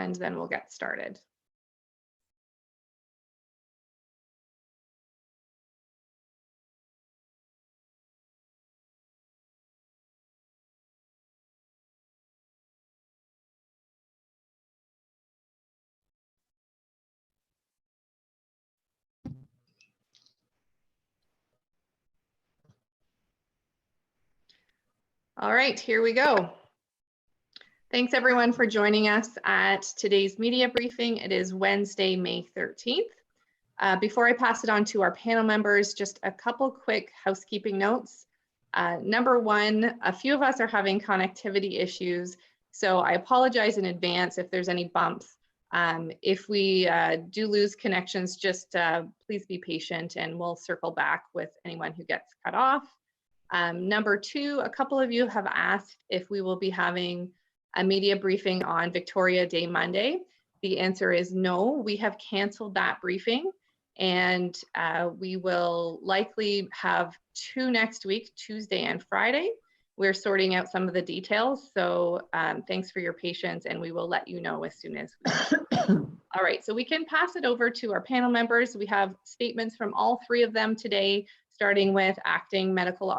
and then we'll get started. All right, here we go. Thanks everyone for joining us at today's media briefing. It is Wednesday, May 13th. Before I pass it on to our panel members, just a couple quick housekeeping notes. Number one, a few of us are having connectivity issues, so I apologize in advance if there's any bumps. If we do lose connections, just please be patient and we'll circle back with anyone who gets cut off. Number two, a couple of you have asked if we will be having a media briefing on Victoria Day Monday. The answer is no, we have canceled that briefing, and we will likely have two next week, Tuesday and Friday. We're sorting out some of the details, so thanks for your patience, and we will let you know as soon as we can. All right, so we can pass it over to our panel members. We have statements from all three of them today, starting with Acting Medical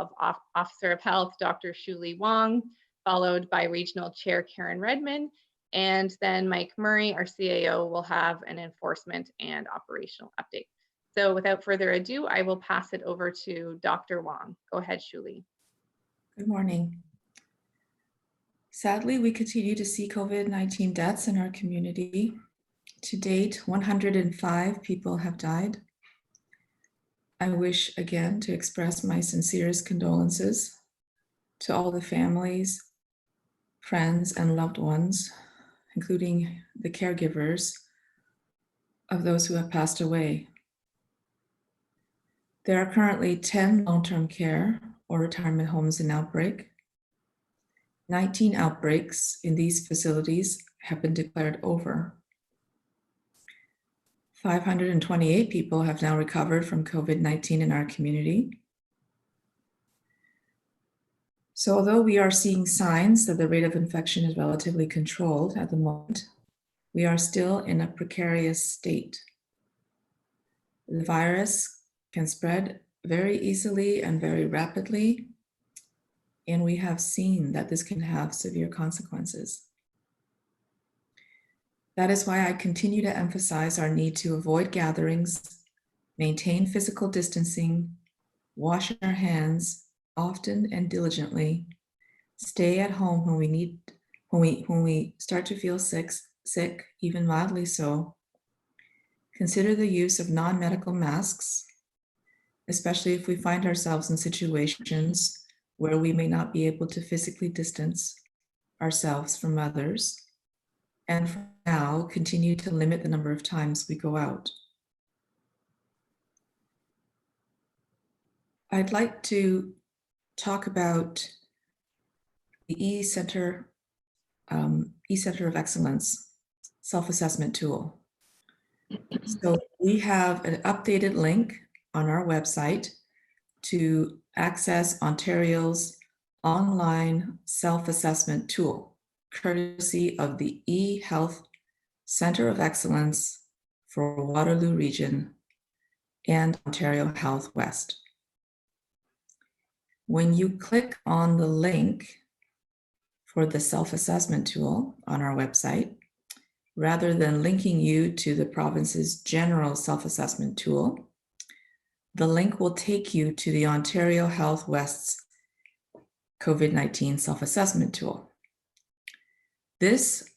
Officer of Health, Dr. Hsiu-Li Wang, followed by Regional Chair Karen Redman, and then Mike Murray, our CAO, will have an enforcement and operational update. So without further ado, I will pass it over to Dr. Wang. Go ahead, Hsiu-Li. Good morning. Sadly, we continue to see COVID-19 deaths in our community. To date, 105 people have died. I wish again to express my sincerest condolences to all the families, friends, and loved ones, including the caregivers of those who have passed away. There are currently 10 long-term care or retirement homes in outbreak. 19 outbreaks in these facilities have been declared over. 528 people have now recovered from COVID-19 in our community. So although we are seeing signs that the rate of infection is relatively controlled at the moment, we are still in a precarious state. The virus can spread very easily and very rapidly, and we have seen that this can have severe consequences. That is why I continue to emphasize our need to avoid gatherings, maintain physical distancing, wash our hands often and diligently, stay at home when we start to feel sick, even mildly so. Consider the use of non-medical masks, especially if we find ourselves in situations where we may not be able to physically distance ourselves from others. And for now, continue to limit the number of times we go out. I'd like to talk about the E-Center of Excellence self-assessment tool. So we have an updated link on our website to access Ontario's online self-assessment tool, courtesy of the eHealth Center of Excellence for Waterloo Region and Ontario Health West. When you click on the link for the self-assessment tool on our website, rather than linking you to the province's general self-assessment tool, the link will take you to the Ontario Health West's COVID-19 self-assessment tool. This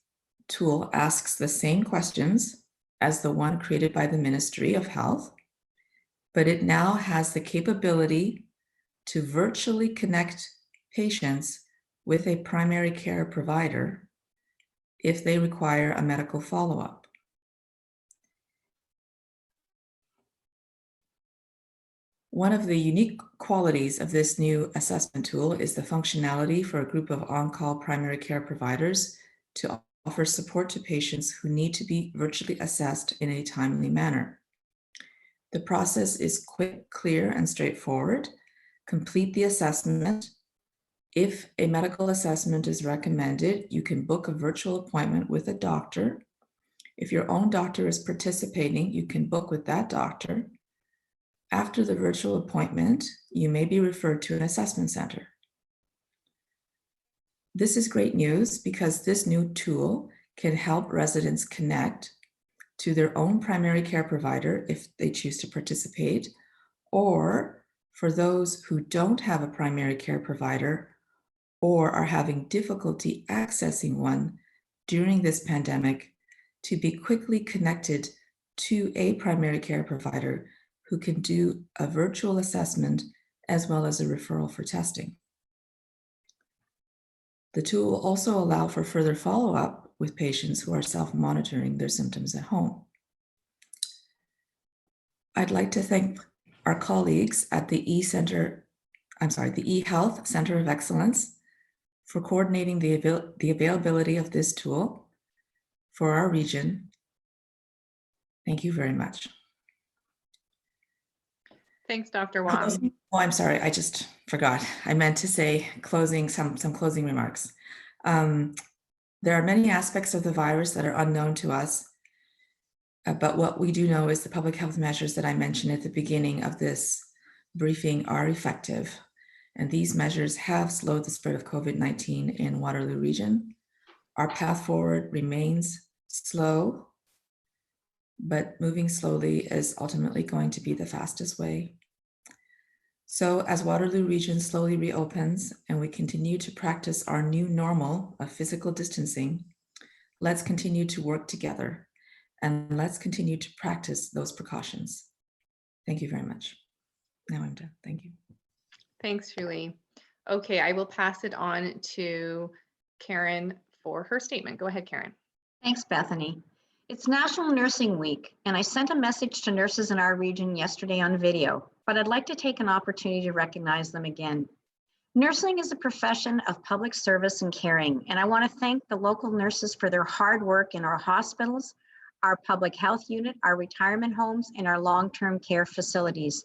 tool asks the same questions as the one created by the Ministry of Health, but it now has the capability to virtually connect patients with a primary care provider if they require a medical follow-up. One of the unique qualities of this new assessment tool is the functionality for a group of on-call primary care providers to offer support to patients who need to be virtually assessed in a timely manner. The process is quick, clear, and straightforward. Complete the assessment. If a medical assessment is recommended, you can book a virtual appointment with a doctor If your own doctor is participating, you can book with that doctor. After the virtual appointment, you may be referred to an assessment center. This is great news because this new tool can help residents connect to their own primary care provider if they choose to participate, or for those who don't have a primary care provider or are having difficulty accessing one during this pandemic, to be quickly connected to a primary care provider who can do a virtual assessment as well as a referral for testing. The tool will also allow for further follow-up with patients who are self-monitoring their symptoms at home. I'd like to thank our colleagues at the eHealth Center of Excellence for coordinating the availability of this tool for our region. Thank you very much. Thanks, Dr. Wang. Oh, I'm sorry, I just forgot. I meant to say some closing remarks. There are many aspects of the virus that are unknown to us, but what we do know is the public health measures that I mentioned at the beginning of this briefing are effective. And these measures have slowed the spread of COVID-19 in Waterloo Region. Our path forward remains slow, but moving slowly is ultimately going to be the fastest way. So as Waterloo Region slowly reopens and we continue to practice our new normal of physical distancing, let's continue to work together and let's continue to practice those precautions. Thank you very much. Now I'm done. Thank you. Thanks, Hsiu-Li. Okay, I will pass it on to Karen for her statement. Go ahead, Karen. Thanks, Bethany. It's National Nursing Week, and I sent a message to nurses in our region yesterday on video, but I'd like to take an opportunity to recognize them again. Nursing is a profession of public service and caring, and I want to thank the local nurses for their hard work in our hospitals, our public health unit, our retirement homes, and our long-term care facilities.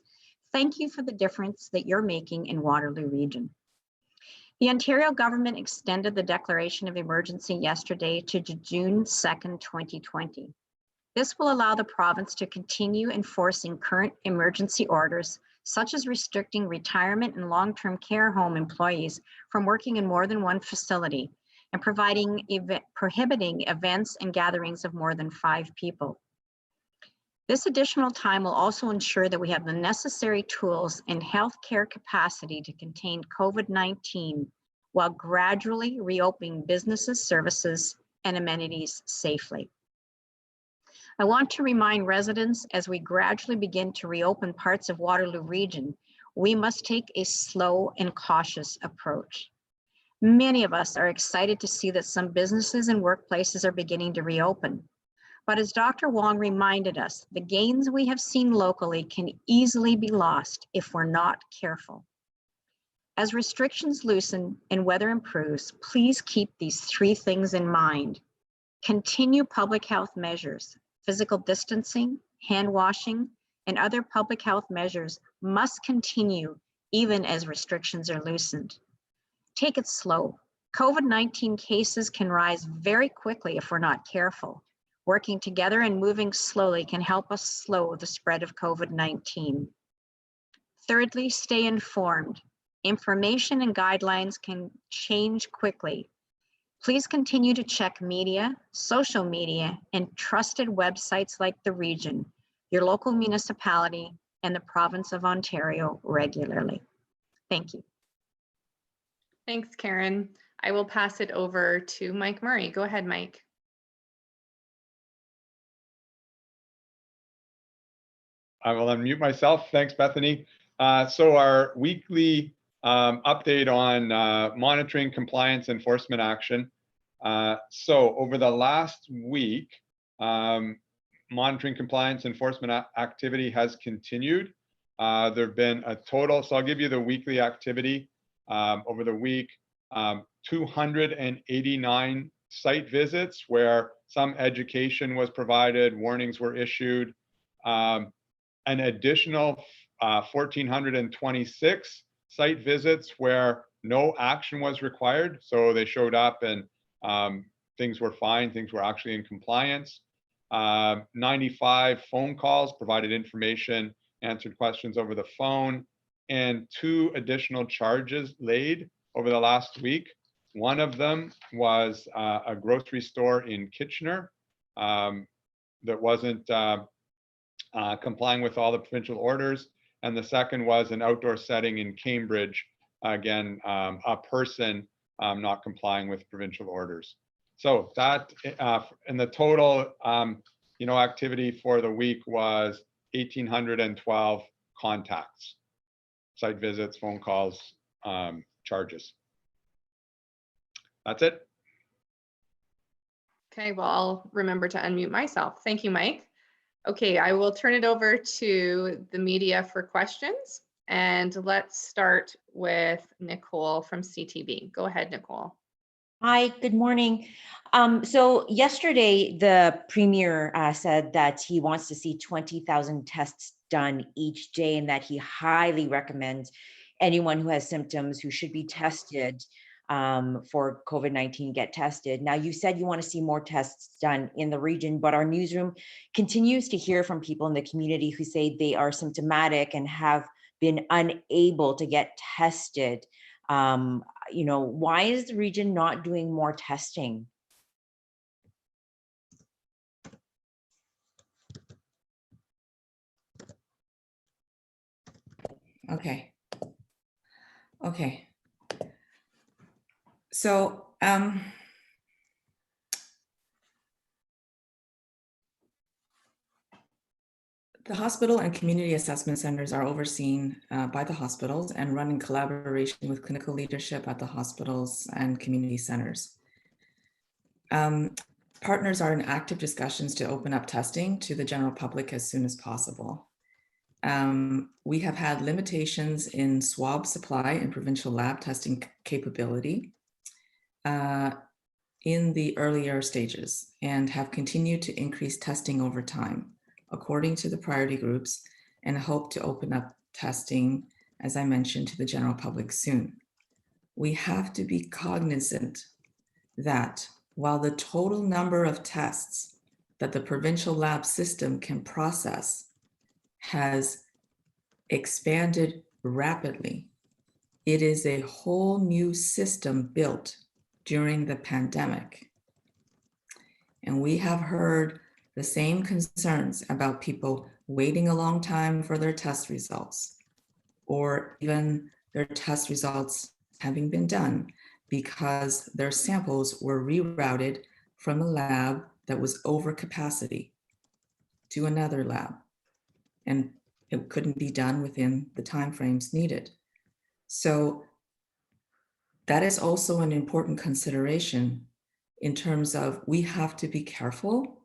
Thank you for the difference that you're making in Waterloo Region. The Ontario government extended the declaration of emergency yesterday to June 2nd, 2020. This will allow the province to continue enforcing current emergency orders, such as restricting retirement and long-term care home employees from working in more than one facility and prohibiting events and gatherings of more than 5 people. This additional time will also ensure that we have the necessary tools and healthcare capacity to contain COVID-19 while gradually reopening businesses, services, and amenities safely. I want to remind residents as we gradually begin to reopen parts of Waterloo Region, we must take a slow and cautious approach. Many of us are excited to see that some businesses and workplaces are beginning to reopen. But as Dr. Wang reminded us, the gains we have seen locally can easily be lost if we're not careful. As restrictions loosen and weather improves, please keep these 3 things in mind. Continue public health measures. Physical distancing, hand washing, and other public health measures must continue even as restrictions are loosened. Take it slow. COVID-19 cases can rise very quickly if we're not careful. Working together and moving slowly can help us slow the spread of COVID-19. Thirdly, stay informed. Information and guidelines can change quickly. Please continue to check media, social media, and trusted websites like the region, your local municipality, and the province of Ontario regularly. Thank you. Thanks, Karen. I will pass it over to Mike Murray. Go ahead, Mike. I will unmute myself. Thanks, Bethany. So our weekly update on monitoring compliance enforcement action. So over the last week, monitoring compliance enforcement activity has continued. There have been a total, so I'll give you the weekly activity over the week, 289 site visits where some education was provided, warnings were issued, an additional 1,426 site visits where no action was required. So they showed up and things were fine, things were actually in compliance. 95 phone calls, provided information, answered questions over the phone, and 2 additional charges laid over the last week. One of them was a grocery store in Kitchener that wasn't complying with all the provincial orders. And the second was an outdoor setting in Cambridge, again, a person not complying with provincial orders. So that, and the total, activity for the week was 1,812 contacts, site visits, phone calls, charges. That's it. Okay, well, I'll remember to unmute myself. Thank you, Mike. Okay, I will turn it over to the media for questions. And let's start with Nicole from CTV. Go ahead, Nicole. Hi, good morning. So yesterday, the Premier said that he wants to see 20,000 tests done each day and that he highly recommends anyone who has symptoms who should be tested for COVID-19 get tested. Now, you said you want to see more tests done in the region, but our newsroom continues to hear from people in the community who say they are symptomatic and have been unable to get tested. Why is the region not doing more testing? Okay. So, the hospital and community assessment centers are overseen by the hospitals and run in collaboration with clinical leadership at the hospitals and community centers. Partners are in active discussions to open up testing to the general public as soon as possible. We have had limitations in swab supply and provincial lab testing capability in the earlier stages and have continued to increase testing over time, according to the priority groups, and hope to open up testing, as I mentioned, to the general public soon. We have to be cognizant that while the total number of tests that the provincial lab system can process has expanded rapidly, it is a whole new system built during the pandemic. And we have heard the same concerns about people waiting a long time for their test results, or even their test results having been done because their samples were rerouted from a lab that was over capacity to another lab, and it couldn't be done within the timeframes needed. So that is also an important consideration in terms of we have to be careful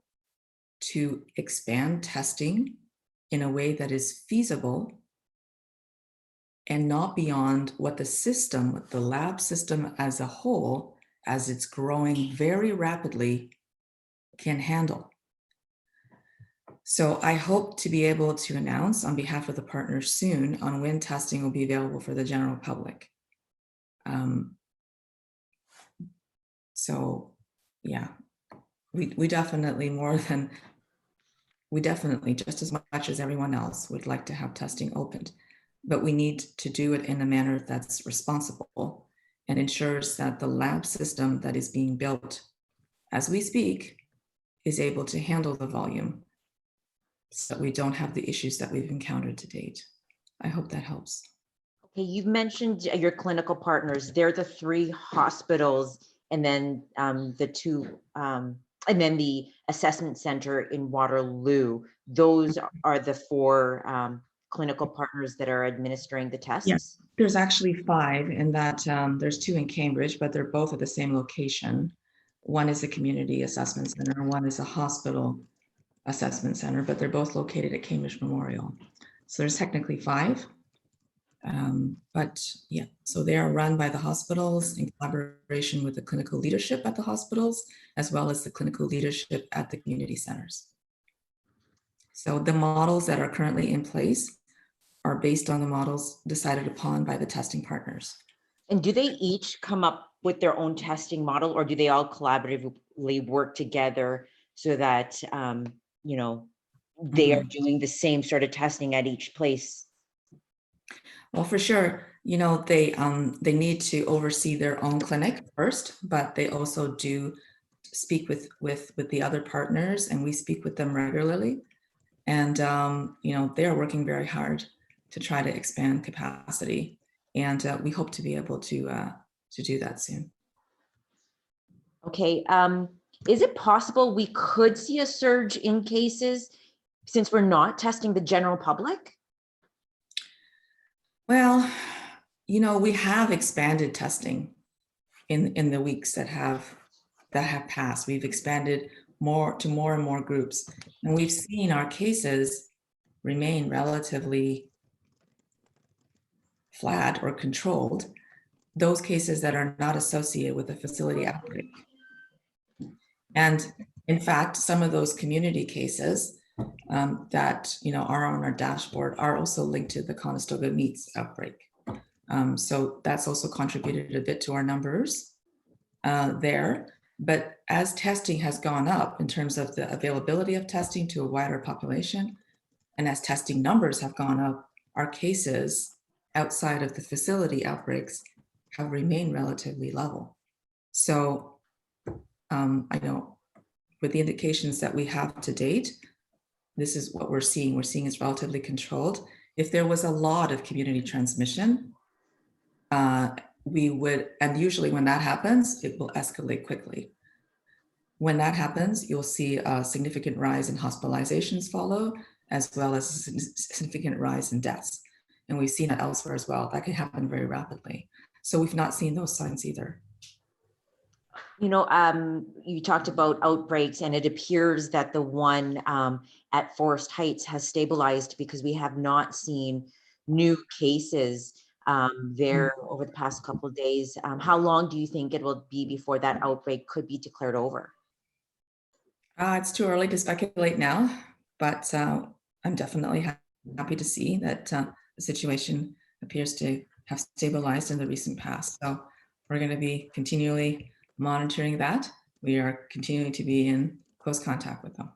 to expand testing in a way that is feasible and not beyond what the system, the lab system as a whole, as it's growing very rapidly, can handle. So I hope to be able to announce on behalf of the partners soon on when testing will be available for the general public. So yeah, we definitely just as much as everyone else would like to have testing opened, but we need to do it in a manner that's responsible and ensures that the lab system that is being built as we speak is able to handle the volume so that we don't have the issues that we've encountered to date. I hope that helps. Okay, you've mentioned your clinical partners. They're the 3 hospitals and then the 2, and then the assessment center in Waterloo. Those are the 4 clinical partners that are administering the tests? Yes, there's actually 5 in that there's 2 in Cambridge, but they're both at the same location. One is a community assessment center, one is a hospital assessment center, but they're both located at Cambridge Memorial. So there's technically 5. But yeah, so they are run by the hospitals in collaboration with the clinical leadership at the hospitals, as well as the clinical leadership at the community centers. So the models that are currently in place are based on the models decided upon by the testing partners. And do they each come up with their own testing model, or do they all collaboratively work together so that, you know, they are doing the same sort of testing at each place? Well, for sure, you know, they need to oversee their own clinic first, but they also do speak with the other partners, and we speak with them regularly. And you know, they are working very hard to try to expand capacity, and we hope to be able to do that soon. Okay. Is it possible we could see a surge in cases since we're not testing the general public? Well, you know, we have expanded testing in the weeks that have passed. We've expanded more and more groups, and we've seen our cases remain relatively flat or controlled, those cases that are not associated with a facility outbreak. And in fact, some of those community cases that, you know, are on our dashboard are also linked to the Conestoga Meats outbreak. So that's also contributed a bit to our numbers there. But as testing has gone up in terms of the availability of testing to a wider population, and as testing numbers have gone up, our cases outside of the facility outbreaks have remained relatively level. So I know with the indications that we have to date, this is what we're seeing. We're seeing it's relatively controlled. If there was a lot of community transmission, we would, and usually when that happens, it will escalate quickly. When that happens, you'll see a significant rise in hospitalizations follow, as well as a significant rise in deaths. And we've seen that elsewhere as well. That can happen very rapidly. So we've not seen those signs either. You know, you talked about outbreaks, and it appears that the one at Forest Heights has stabilized because we have not seen new cases there over the past couple of days. How long do you think it will be before that outbreak could be declared over? It's too early to speculate now, but I'm definitely happy to see that the situation appears to have stabilized in the recent past. So we're going to be continually monitoring that. We are continuing to be in close contact with them.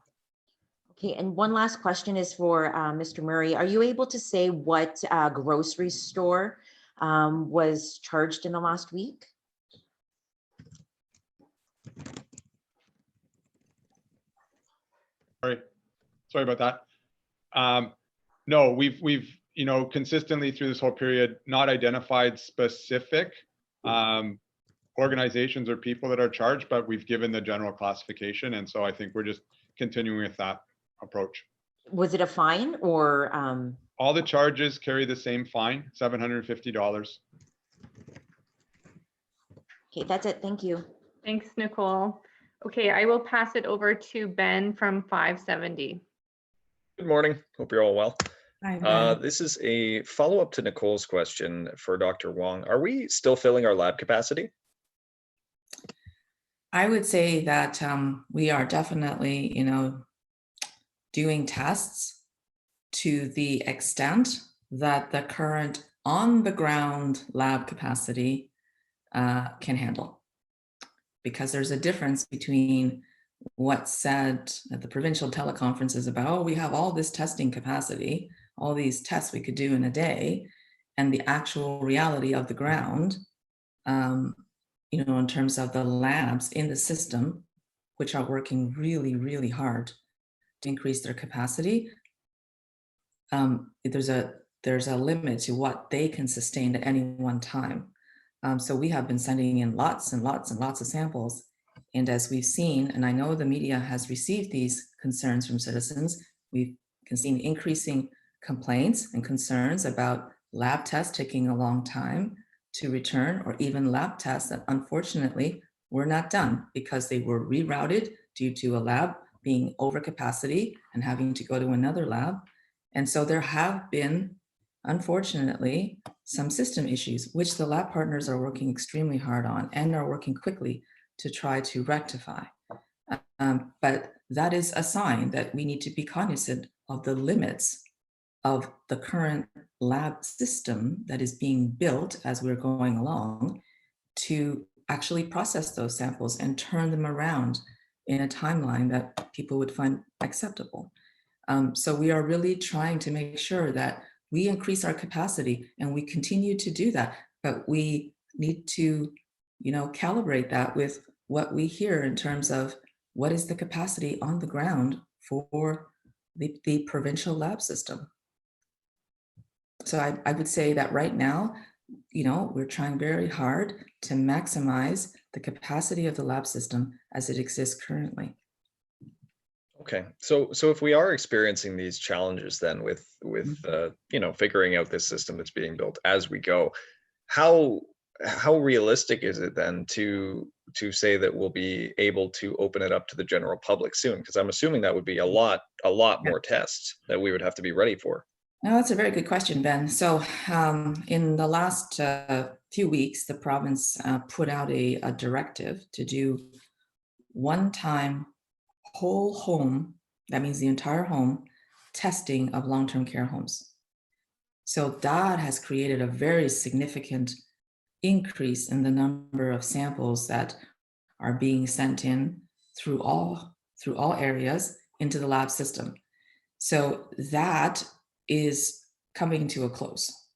Okay, and one last question is for Mr. Murray. Are you able to say what grocery store was charged in the last week? Sorry about that. No, we've you know, consistently through this whole period not identified specific organizations or people that are charged, but we've given the general classification, and so I think we're just continuing with that approach. Was it a fine or? All the charges carry the same fine, $750. Okay, that's it. Thank you. Thanks, Nicole. Okay, I will pass it over to Ben from 570. Good morning. Hope you're all well. Hi, Ben. This is a follow-up to Nicole's question for Dr. Wang. Are we still filling our lab capacity? I would say that we are definitely, you know, doing tests to the extent that the current on-the-ground lab capacity can handle. Because there's a difference between what's said at the provincial teleconferences about, oh, we have all this testing capacity, all these tests we could do in a day, and the actual reality of the ground, you know, in terms of the labs in the system, which are working really, really hard to increase their capacity. There's a limit to what they can sustain at any one time. So we have been sending in lots and lots and lots of samples. And as we've seen, and I know the media has received these concerns from citizens, we've seen increasing complaints and concerns about lab tests taking a long time to return, or even lab tests that unfortunately were not done because they were rerouted due to a lab being over capacity and having to go to another lab. And so there have been, unfortunately, some system issues, which the lab partners are working extremely hard on and are working quickly to try to rectify. But that is a sign that we need to be cognizant of the limits of the current lab system that is being built as we're going along to actually process those samples and turn them around in a timeline that people would find acceptable. So we are really trying to make sure that we increase our capacity, and we continue to do that, but we need to, calibrate that with what we hear in terms of what is the capacity on the ground for the provincial lab system. So I would say that right now, we're trying very hard to maximize the capacity of the lab system as it exists currently. Okay, so if we are experiencing these challenges then with figuring out this system that's being built as we go, how realistic is it then to say that we'll be able to open it up to the general public soon? Because I'm assuming that would be a lot more tests that we would have to be ready for. No, that's a very good question, Ben. So in the last few weeks, the province put out a directive to do one-time whole home, that means the entire home, testing of long-term care homes. So that has created a very significant increase in the number of samples that are being sent in through all areas into the lab system. So that is coming to a close.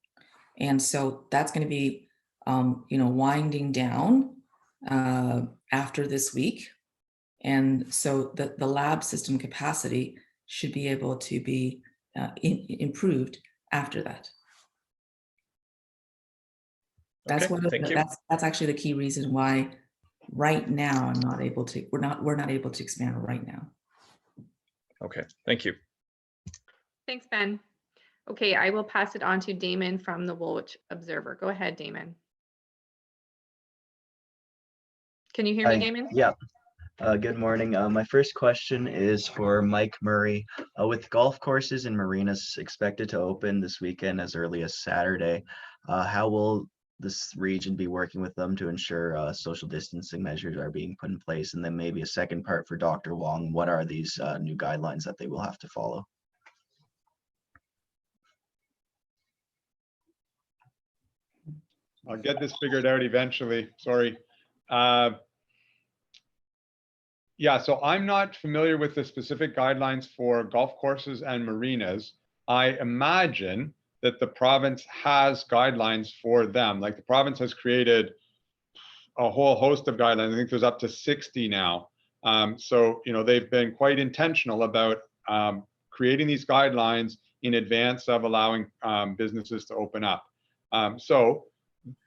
And so that's going to be, winding down after this week. And so the lab system capacity should be able to be improved after that. That's okay, that's actually the key reason why right now we're not able to expand right now. Okay, thank you. Thanks, Ben. Okay, I will pass it on to Damon from the Woolwich Observer. Go ahead, Damon. Can you hear me, Damon? Yeah. Good morning. My first question is for Mike Murray. With golf courses and marinas expected to open this weekend as early as Saturday, how will this region be working with them to ensure social distancing measures are being put in place? And then maybe a second part for Dr. Wang, what are these new guidelines that they will have to follow? I'll get this figured out eventually. Sorry. Yeah, so I'm not familiar with the specific guidelines for golf courses and marinas. I imagine that the province has guidelines for them. Like the province has created a whole host of guidelines. I think there's up to 60 now. So, they've been quite intentional about creating these guidelines in advance of allowing businesses to open up. So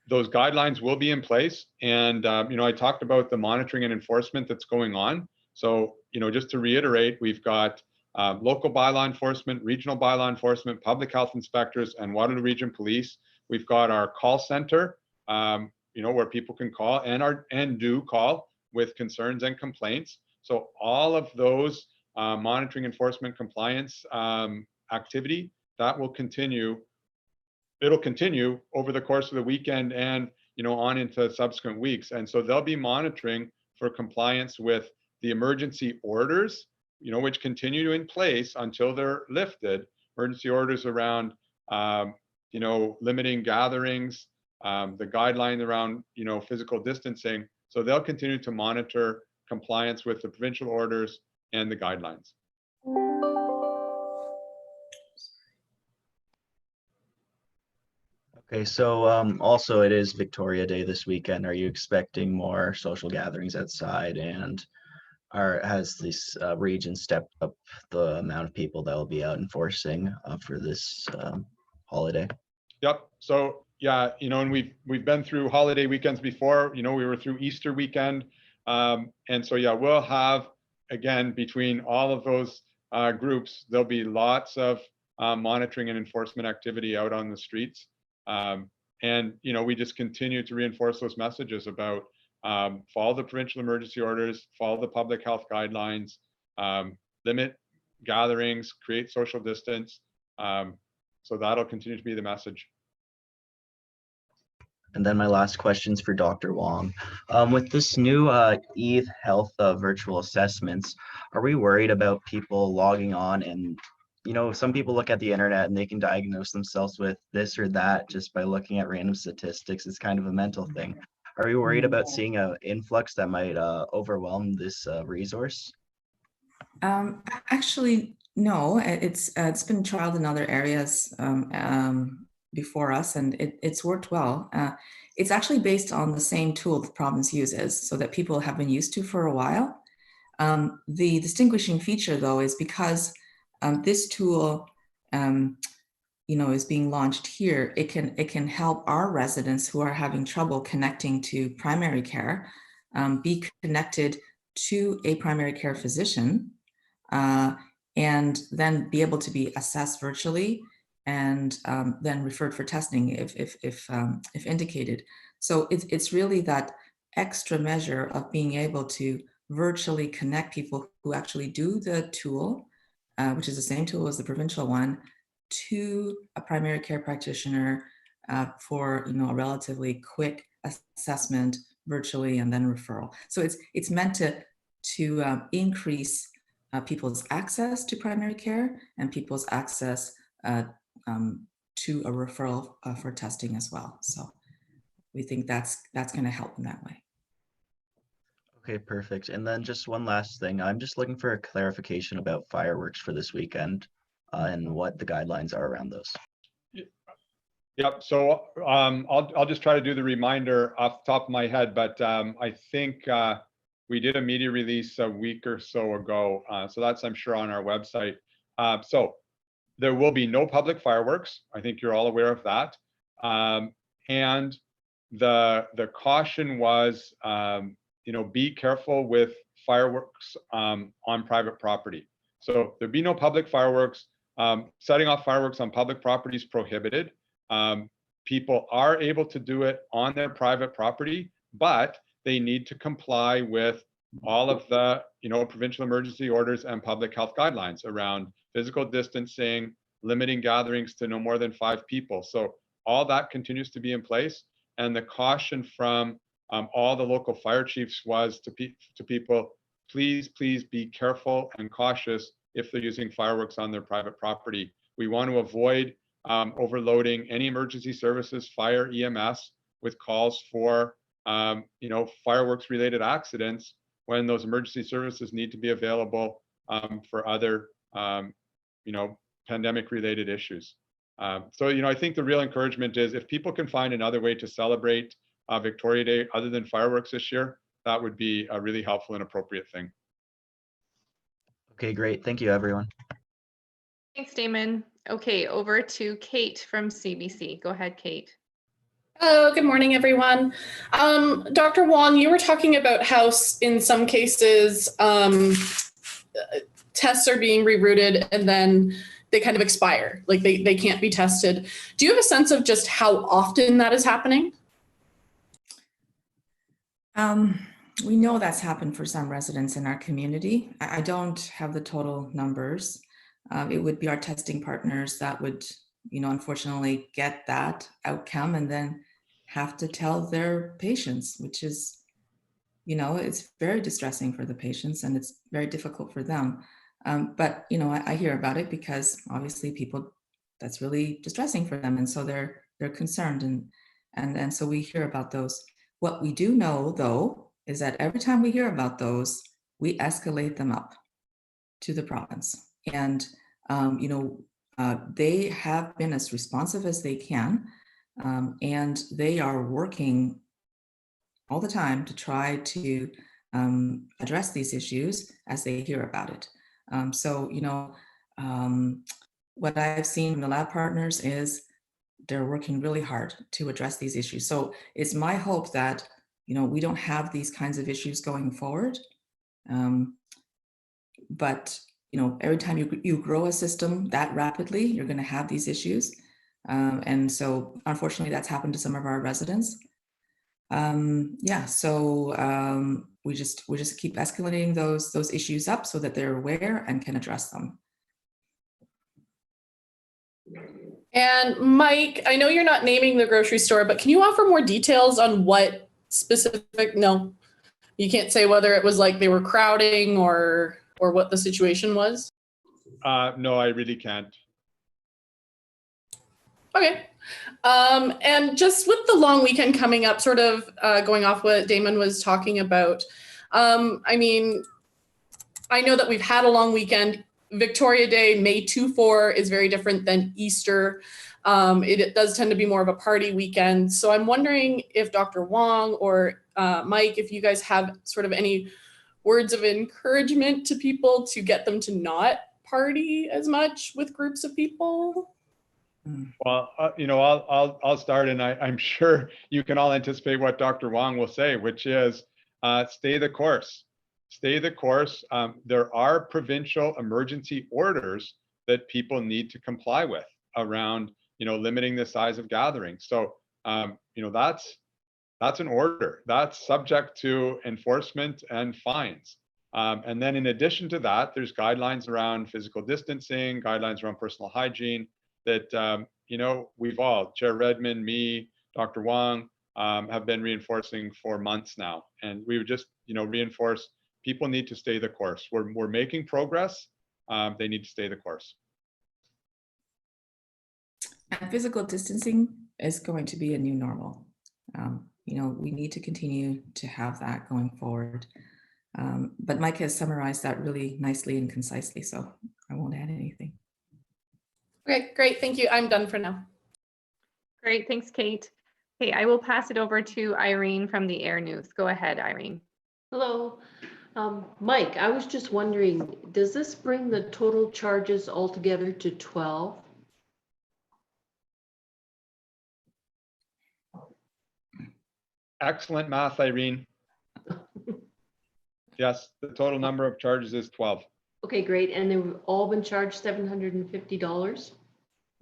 those guidelines will be in place. And, I talked about the monitoring and enforcement that's going on. So, just to reiterate, we've got local bylaw enforcement, regional bylaw enforcement, public health inspectors, and Waterloo Region Police. We've got our call center, where people can call and do call with concerns and complaints. So all of those monitoring, enforcement, compliance activity, that will continue. It'll continue over the course of the weekend and on into subsequent weeks. And so they'll be monitoring for compliance with the emergency orders, which continue in place until they're lifted. Emergency orders around limiting gatherings, the guideline around physical distancing. So they'll continue to monitor compliance with the provincial orders and the guidelines. Okay, so also it is Victoria Day this weekend. Are you expecting more social gatherings outside, and has this region stepped up the amount of people that will be out enforcing for this holiday? Yep. So yeah, and we've been through holiday weekends before. We were through Easter weekend, and so yeah, we'll have, again, between all of those groups, there'll be lots of monitoring and enforcement activity out on the streets. And we just continue to reinforce those messages about follow the provincial emergency orders, follow the public health guidelines, limit gatherings, create social distance. So that'll continue to be the message. And then my last question's for Dr. Wang. With this new e-health virtual assessments, are we worried about people logging on and some people look at the internet and they can diagnose themselves with this or that just by looking at random statistics? It's kind of a mental thing. Are you worried about seeing an influx that might overwhelm this resource? Actually, no. It's been trialed in other areas before us, and it's worked well. It's actually based on the same tool the province uses, so that people have been used to for a while. The distinguishing feature, though, is because this tool, is being launched here. It can help our residents who are having trouble connecting to primary care be connected to a primary care physician, and then be able to be assessed virtually, and then referred for testing if indicated. So it's really that extra measure of being able to virtually connect people who actually do the tool, which is the same tool as the provincial one, to a primary care practitioner for a relatively quick assessment virtually, and then referral. So it's meant to increase people's access to primary care and people's access to a referral for testing as well. So we think that's going to help in that way. Okay, perfect. And then just one last thing. I'm just looking for a clarification about fireworks for this weekend and what the guidelines are around those. Yep. So I'll just try to do the reminder off the top of my head, but I think we did a media release a week or so ago. So that's, I'm sure, on our website. So there will be no public fireworks. I think you're all aware of that. And the caution was, be careful with fireworks on private property. So there'll be no public fireworks. Setting off fireworks on public property is prohibited. People are able to do it on their private property, but they need to comply with all of the provincial emergency orders and public health guidelines around physical distancing, limiting gatherings to no more than 5 people. So all that continues to be in place. And the caution from all the local fire chiefs was to people, please be careful and cautious if they're using fireworks on their private property. We want to avoid overloading any emergency services, fire, EMS, with calls for fireworks related accidents when those emergency services need to be available for other pandemic related issues. So I think the real encouragement is, if people can find another way to celebrate Victoria Day other than fireworks this year, that would be a really helpful and appropriate thing. Okay, great. Thank you, everyone. Thanks, Damon. Okay, over to Kate from CBC. Go ahead, Kate. Hello, good morning, everyone. Dr. Wang, you were talking about how in some cases tests are being rerouted and then they kind of expire, like they can't be tested. Do you have a sense of just how often that is happening? We know that's happened for some residents in our community. I don't have the total numbers. It would be our testing partners that would, unfortunately get that outcome and then have to tell their patients, which is, it's very distressing for the patients and it's very difficult for them. But, I hear about it because obviously that's really distressing for them. And so they're concerned and so we hear about those. What we do know, though, is that every time we hear about those, we escalate them up to the province. And, they have been as responsive as they can. And they are working all the time to try to address these issues as they hear about it. What I've seen from the lab partners is they're working really hard to address these issues. So it's my hope that, we don't have these kinds of issues going forward. But, every time you grow a system that rapidly, you're going to have these issues. And so unfortunately, that's happened to some of our residents. We just keep escalating those issues up so that they're aware and can address them. And Mike, I know you're not naming the grocery store, but can you offer more details on what specific? No, you can't say whether it was like they were crowding or what the situation was. No, I really can't. Okay. And just with the long weekend coming up, sort of going off what Damon was talking about, I mean, I know that we've had a long weekend. Victoria Day, May 2-4 is very different than Easter. It does tend to be more of a party weekend. So I'm wondering if Dr. Wang or Mike, if you guys have sort of any words of encouragement to people to get them to not party as much with groups of people. Well, you know, I'll start, and I'm sure you can all anticipate what Dr. Wang will say, which is stay the course. Stay the course. There are provincial emergency orders that people need to comply with around, you know, limiting the size of gatherings. So, you know, that's an order that's subject to enforcement and fines. And then in addition to that, there's guidelines around physical distancing, guidelines around personal hygiene that, you know, we've all, Chair Redman, me, Dr. Wang, have been reinforcing for months now. And we would just, you know, reinforce people need to stay the course. We're making progress. They need to stay the course. And physical distancing is going to be a new normal. You know, we need to continue to have that going forward. But Mike has summarized that really nicely and concisely, so I won't add anything. Okay, great. Thank you. I'm done for now. Great. Thanks, Kate. Okay, I will pass it over to Irene from the Air News. Go ahead, Irene. Hello. Mike, I was just wondering, does this bring the total charges altogether to 12? Excellent math, Irene. Yes, the total number of charges is 12. Okay, great. And they've all been charged $750?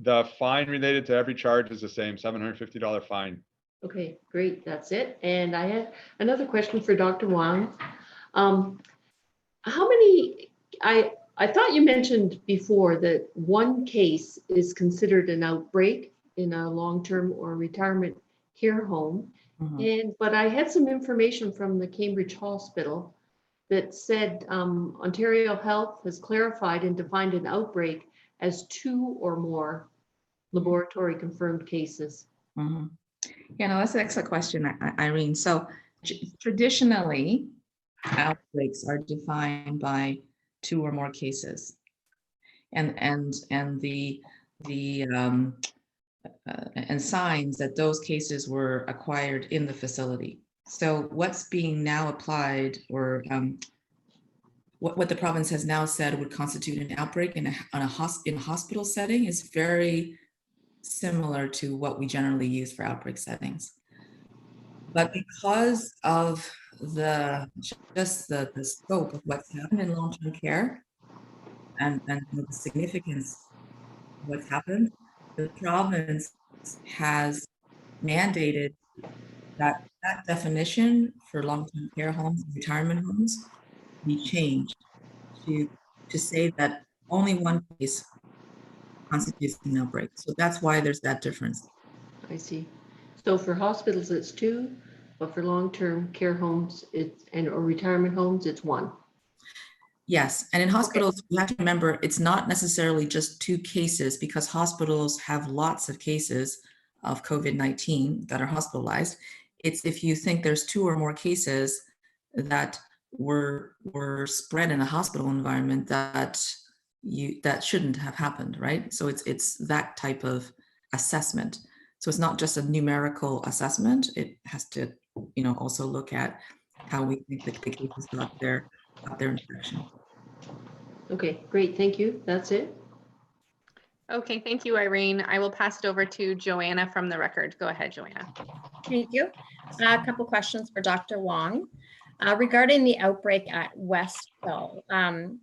The fine related to every charge is the same, $750 fine. Okay, great. That's it. And I had another question for Dr. Wang. How many, I thought you mentioned before that one case is considered an outbreak in a long-term or retirement care home. But I had some information from the Cambridge Hospital that said Ontario Health has clarified and defined an outbreak as 2 or more laboratory confirmed cases. Yeah, no, that's an excellent question, Irene. So traditionally, outbreaks are defined by 2 or more cases, and signs that those cases were acquired in the facility. So what's being now applied, or what the province has now said would constitute an outbreak in a hospital setting is very similar to what we generally use for outbreak settings. But because of the scope of what's happened in long-term care and the significance of what's happened, the province has mandated that definition for long-term care homes and retirement homes be changed to say that only one case constitutes an outbreak. So that's why there's that difference. I see. So for hospitals, it's 2, but for long-term care homes, or retirement homes, it's 1. Yes, and in hospitals, you have to remember, it's not necessarily just 2 cases, because hospitals have lots of cases of COVID-19 that are hospitalized. It's if you think there's 2 or more cases that were spread in a hospital environment that shouldn't have happened, right? So it's that type of assessment. So it's not just a numerical assessment. It has to, you know, also look at how we think the cases got their infection. Okay, great. Thank you. That's it. Okay, thank you, Irene. I will pass it over to Joanna from the Record. Go ahead, Joanna. Thank you. A couple questions for Dr. Wang. Regarding the outbreak at Westville, one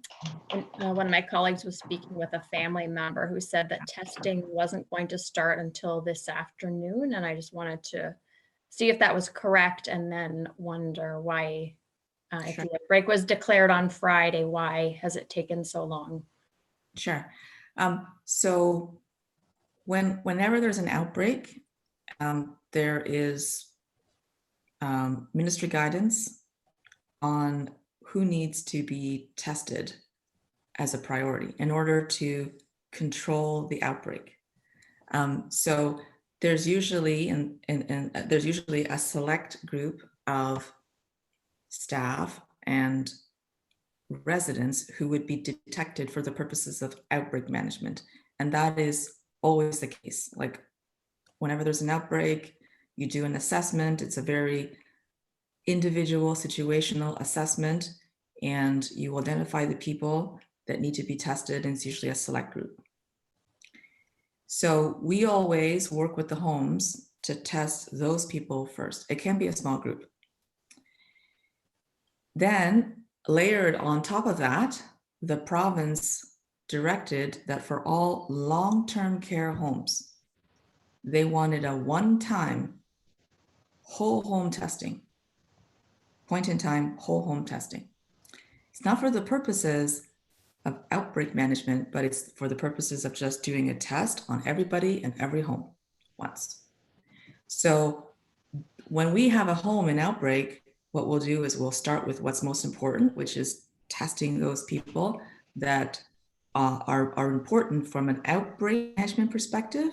of my colleagues was speaking with a family member who said that testing wasn't going to start until this afternoon, and I just wanted to see if that was correct, and then wonder why, if the outbreak was declared on Friday, why has it taken so long? Sure. So whenever there's an outbreak, there is ministry guidance on who needs to be tested as a priority in order to control the outbreak. So there's usually there's usually a select group of staff and residents who would be detected for the purposes of outbreak management. And that is always the case. Like whenever there's an outbreak, you do an assessment. It's a very individual situational assessment, and you identify the people that need to be tested, and it's usually a select group. So we always work with the homes to test those people first. It can be a small group. Then layered on top of that, the province directed that for all long-term care homes, they wanted a one-time whole home testing, point in time, whole home testing. It's not for the purposes of outbreak management, but it's for the purposes of just doing a test on everybody in every home once. So when we have a home in outbreak, what we'll do is we'll start with what's most important, which is testing those people that are important from an outbreak management perspective.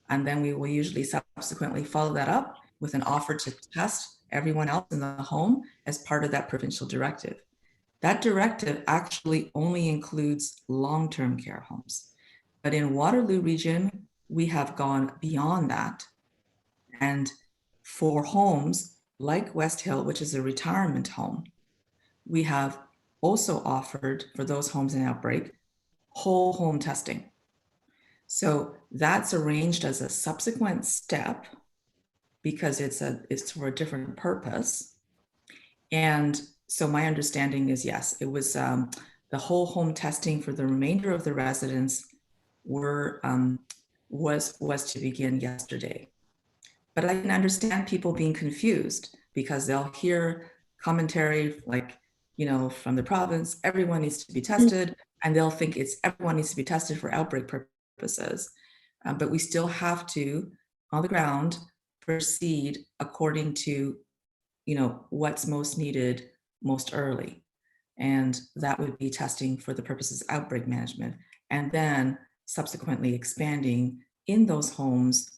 And then we will usually subsequently follow that up with an offer to test everyone else in the home as part of that provincial directive. That directive actually only includes long-term care homes. But in Waterloo region, we have gone beyond that. And for homes like West Hill, which is a retirement home, we have also offered for those homes in outbreak, whole home testing. So that's arranged as a subsequent step because it's for a different purpose. And so my understanding is, yes, it was the whole home testing for the remainder of the residents was to begin yesterday. But I can understand people being confused because they'll hear commentary like, you know, from the province, everyone needs to be tested, and they'll think it's everyone needs to be tested for outbreak purposes. But we still have to, on the ground, proceed according to, you know, what's most needed most early. And that would be testing for the purposes of outbreak management, and then subsequently expanding in those homes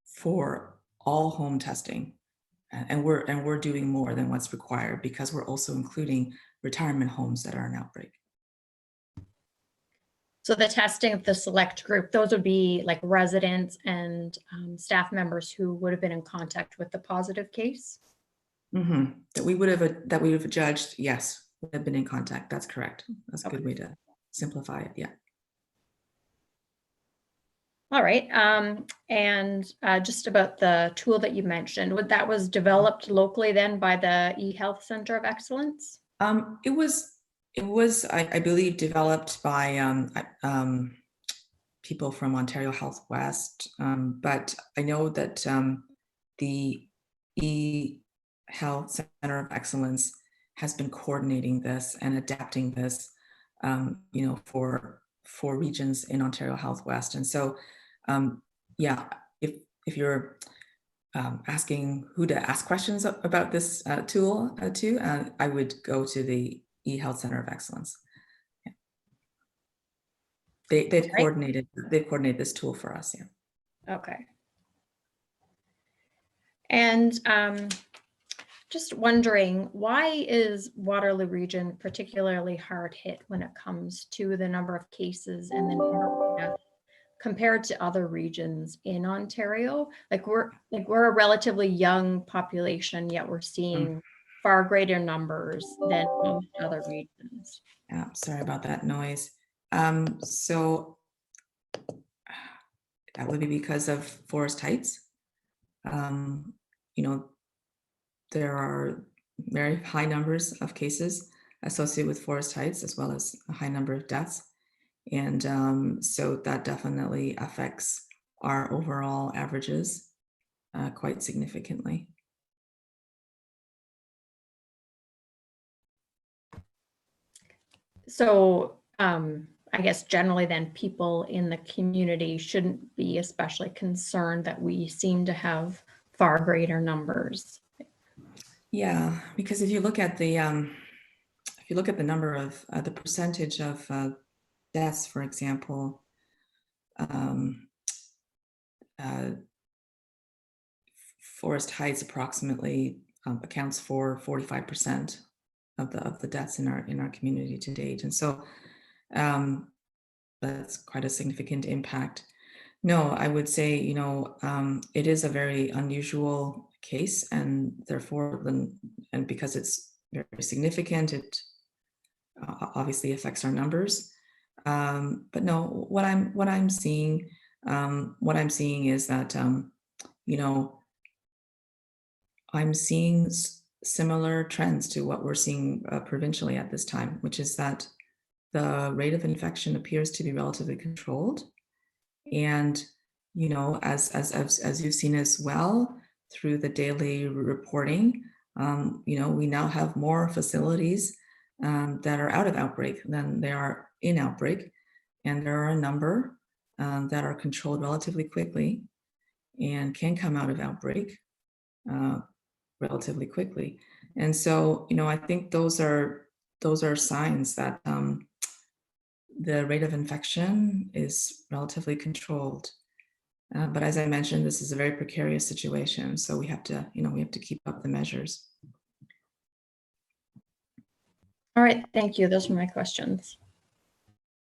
for all home testing. And we're doing more than what's required because we're also including retirement homes that are in outbreak. So the testing of the select group, those would be like residents and staff members who would have been in contact with the positive case? Mm-hmm. That we would have judged, yes, would have been in contact. That's correct. That's a good way to simplify it. Yeah. All right. And just about the tool that you mentioned, that was developed locally then by the eHealth Center of Excellence? It was, I believe, developed by people from Ontario Health West, but I know that the eHealth Center of Excellence has been coordinating this and adapting this, you know, for regions in Ontario Health West. And so, yeah, if you're asking who to ask questions about this tool to, I would go to the eHealth Center of Excellence. Yeah. They've coordinated this tool for us. Yeah. Okay. And just wondering, why is Waterloo region particularly hard hit when it comes to the number of cases and the number of deaths compared to other regions in Ontario? Like we're a relatively young population, yet we're seeing far greater numbers than most other regions. Yeah, sorry about that noise. So that would be because of Forest Heights. You know, there are very high numbers of cases associated with Forest Heights, as well as a high number of deaths. And so that definitely affects our overall averages quite significantly. So I guess generally then people in the community shouldn't be especially concerned that we seem to have far greater numbers. Yeah, because if you look at the number of the percentage of deaths, for example, Forest Heights approximately accounts for 45% of the deaths in our community to date, and so that's quite a significant impact. No, I would say, it is a very unusual case, and therefore, and because it's very significant, it obviously affects our numbers. But no, what I'm seeing is that I'm seeing similar trends to what we're seeing provincially at this time, which is that the rate of infection appears to be relatively controlled. And, as you've seen as well through the daily reporting, we now have more facilities that are out of outbreak than they are in outbreak. And there are a number that are controlled relatively quickly and can come out of outbreak relatively quickly. And so, I think those are signs that the rate of infection is relatively controlled. But as I mentioned, this is a very precarious situation. So we have to keep up the measures. All right, thank you. Those were my questions.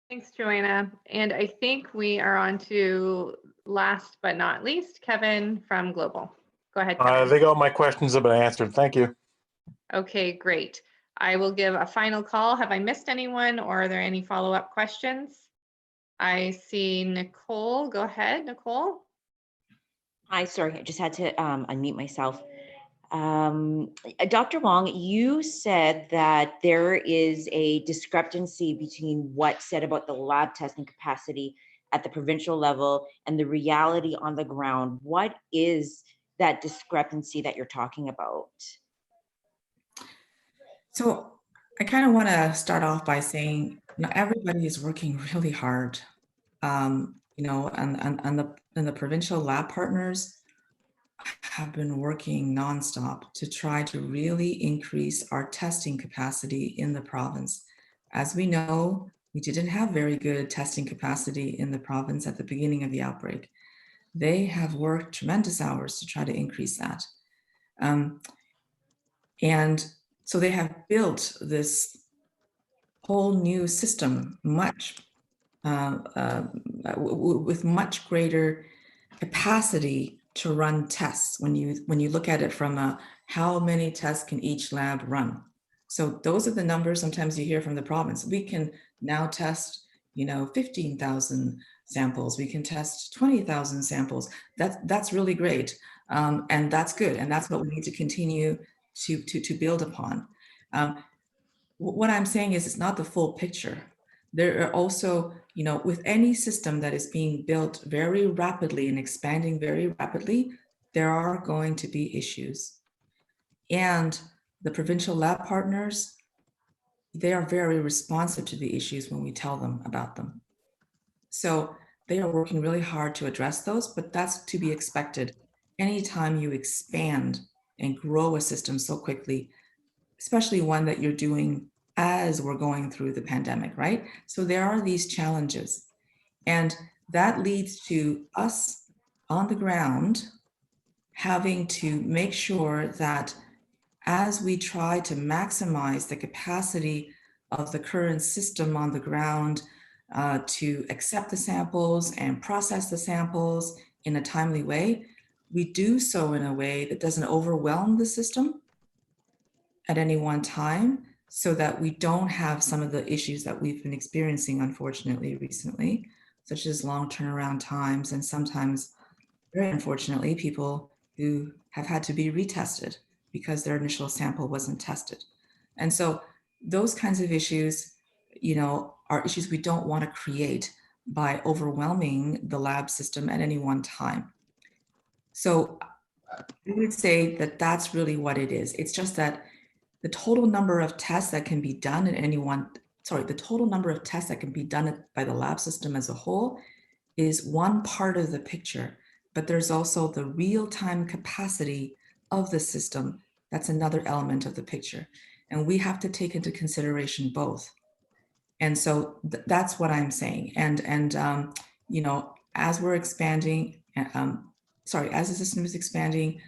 Thanks, Joanna. And I think we are on to last but not least, Kevin from Global. Go ahead, Kevin. I think all my questions have been answered. Thank you. Okay, great. I will give a final call. Have I missed anyone, or are there any follow-up questions? I see Nicole. Go ahead, Nicole. Hi, sorry, I just had to unmute myself. Dr. Wang, you said that there is a discrepancy between what's said about the lab testing capacity at the provincial level and the reality on the ground. What is that discrepancy that you're talking about? So I kind of want to start off by saying, everybody is working really hard, and the provincial lab partners have been working nonstop to try to really increase our testing capacity in the province. As we know, we didn't have very good testing capacity in the province at the beginning of the outbreak. They have worked tremendous hours to try to increase that. And so they have built this whole new system with much greater capacity to run tests when you look at it from how many tests can each lab run. So those are the numbers sometimes you hear from the province. We can now test 15,000 samples. We can test 20,000 samples. That's really great, and that's good, and that's what we need to continue to build upon. What I'm saying is it's not the full picture. There are also, with any system that is being built very rapidly and expanding very rapidly, there are going to be issues. And the provincial lab partners, they are very responsive to the issues when we tell them about them. So they are working really hard to address those, but that's to be expected. Anytime you expand and grow a system so quickly, especially one that you're doing as we're going through the pandemic, right? So there are these challenges, and that leads to us on the ground having to make sure that as we try to maximize the capacity of the current system on the ground to accept the samples and process the samples in a timely way, we do so in a way that doesn't overwhelm the system at any one time, so that we don't have some of the issues that we've been experiencing, unfortunately, recently, such as long turnaround times, and sometimes, very unfortunately, people who have had to be retested because their initial sample wasn't tested. And so those kinds of issues, are issues we don't want to create by overwhelming the lab system at any one time. So I would say that that's really what it is. It's just that the total number of tests that can be done the total number of tests that can be done by the lab system as a whole is one part of the picture, but there's also the real-time capacity of the system. That's another element of the picture. And we have to take into consideration both. And so that's what I'm saying. And as we're expanding, as the system is expanding,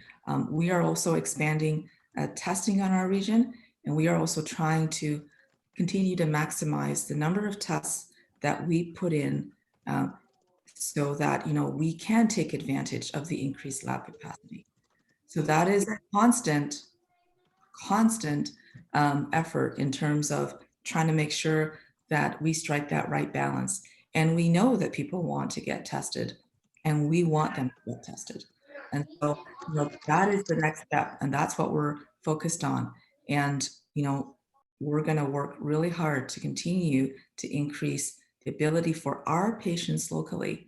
we are also expanding testing on our region, and we are also trying to continue to maximize the number of tests that we put in so that, you know, we can take advantage of the increased lab capacity. So that is a constant effort in terms of trying to make sure that we strike that right balance. And we know that people want to get tested, and we want them to get tested. And so, you know, that is the next step, and that's what we're focused on. And, you know, we're going to work really hard to continue to increase the ability for our patients locally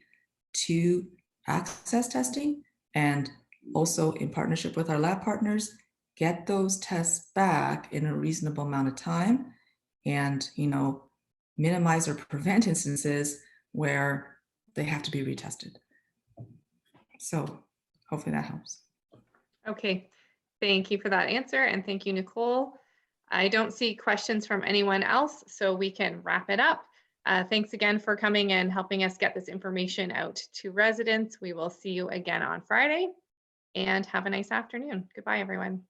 to access testing, and also in partnership with our lab partners, get those tests back in a reasonable amount of time, and, you know, minimize or prevent instances where they have to be retested. So hopefully that helps. Okay, thank you for that answer, and thank you, Nicole. I don't see questions from anyone else, so we can wrap it up. Thanks again for coming and helping us get this information out to residents. We will see you again on Friday, and have a nice afternoon. Goodbye, everyone.